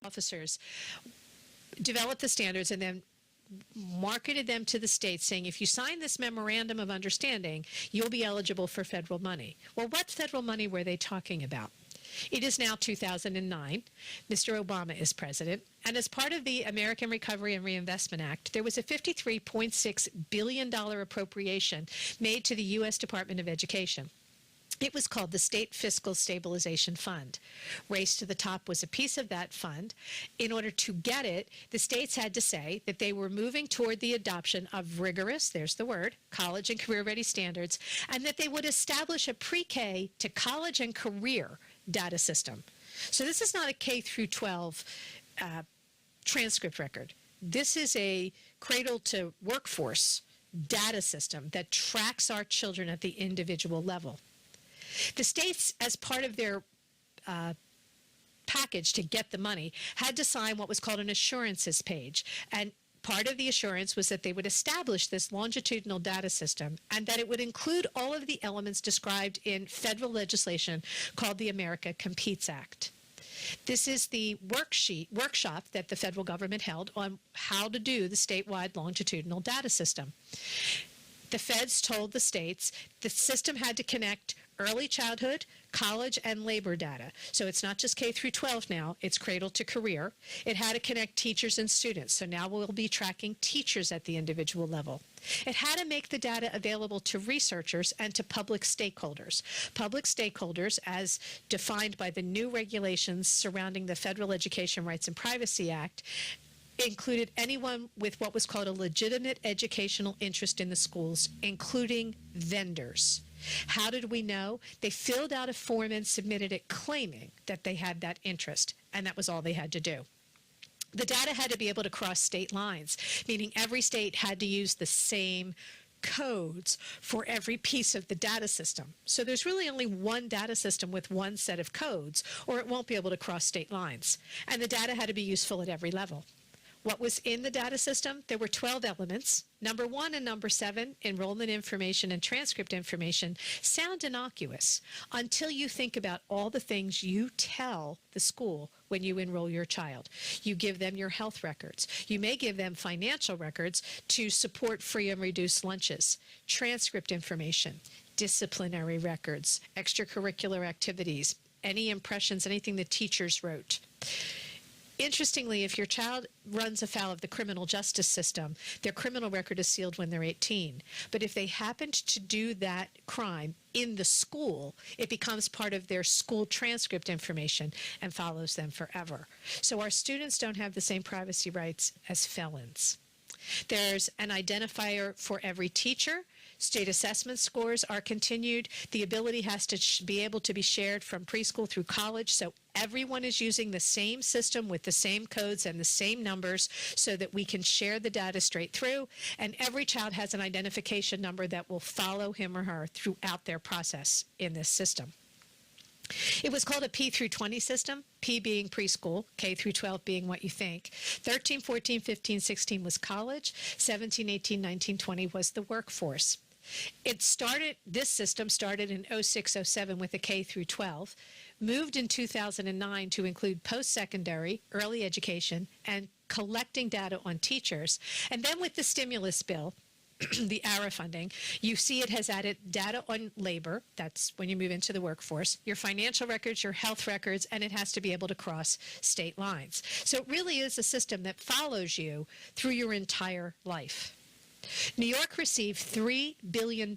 officers developed the standards and then marketed them to the states saying, if you sign this memorandum of understanding, you'll be eligible for federal money. Well, what federal money were they talking about? It is now 2009. Mr. Obama is president. And as part of the American Recovery and Reinvestment Act, there was a $53.6 billion appropriation made to the U.S. Department of Education. It was called the State Fiscal Stabilization Fund. Race to the Top was a piece of that fund. In order to get it, the states had to say that they were moving toward the adoption of rigorous, there's the word, college and career-ready standards, and that they would establish a pre-K to college and career data system. So this is not a K through 12 transcript record. This is a cradle to workforce data system that tracks our children at the individual level. The states, as part of their package to get the money, had to sign what was called an assurances page. And part of the assurance was that they would establish this longitudinal data system and that it would include all of the elements described in federal legislation called the America Competes Act. This is the workshop that the federal government held on how to do the statewide longitudinal data system. The feds told the states the system had to connect early childhood, college, and labor data. So it's not just K through 12 now, it's cradle to career. It had to connect teachers and students. So now we'll be tracking teachers at the individual level. It had to make the data available to researchers and to public stakeholders. Public stakeholders, as defined by the new regulations surrounding the Federal Education Rights and Privacy Act, included anyone with what was called a legitimate educational interest in the schools, including vendors. How did we know? They filled out a form and submitted it claiming that they had that interest, and that was all they had to do. The data had to be able to cross state lines, meaning every state had to use the same codes for every piece of the data system. So there's really only one data system with one set of codes, or it won't be able to cross state lines. And the data had to be useful at every level. What was in the data system? There were 12 elements. Number 1 and number 7, enrollment information and transcript information, sound innocuous until you think about all the things you tell the school when you enroll your child. You give them your health records. You may give them financial records to support free and reduced lunches, transcript information, disciplinary records, extracurricular activities, any impressions, anything the teachers wrote. Interestingly, if your child runs afoul of the criminal justice system, their criminal record is sealed when they're 18. But if they happened to do that crime in the school, it becomes part of their school transcript information and follows them forever. So our students don't have the same privacy rights as felons. There's an identifier for every teacher. State assessment scores are continued. The ability has to be able to be shared from preschool through college, so everyone is using the same system with the same codes and the same numbers so that we can share the data straight through, and every child has an identification number that will follow him or her throughout their process in this system. It was called a P through 20 system, P being preschool, K through 12 being what you think. 13, 14, 15, 16 was college, 17, 18, 19, 20 was the workforce. This system started in 06, 07 with a K through 12, moved in 2009 to include post-secondary, early education, and collecting data on teachers. And then with the stimulus bill, the ARA funding, you see it has added data on labor, that's when you move into the workforce, your financial records, your health records, and it has to be able to cross state lines. So it really is a system that follows you through your entire life. New York received $3 billion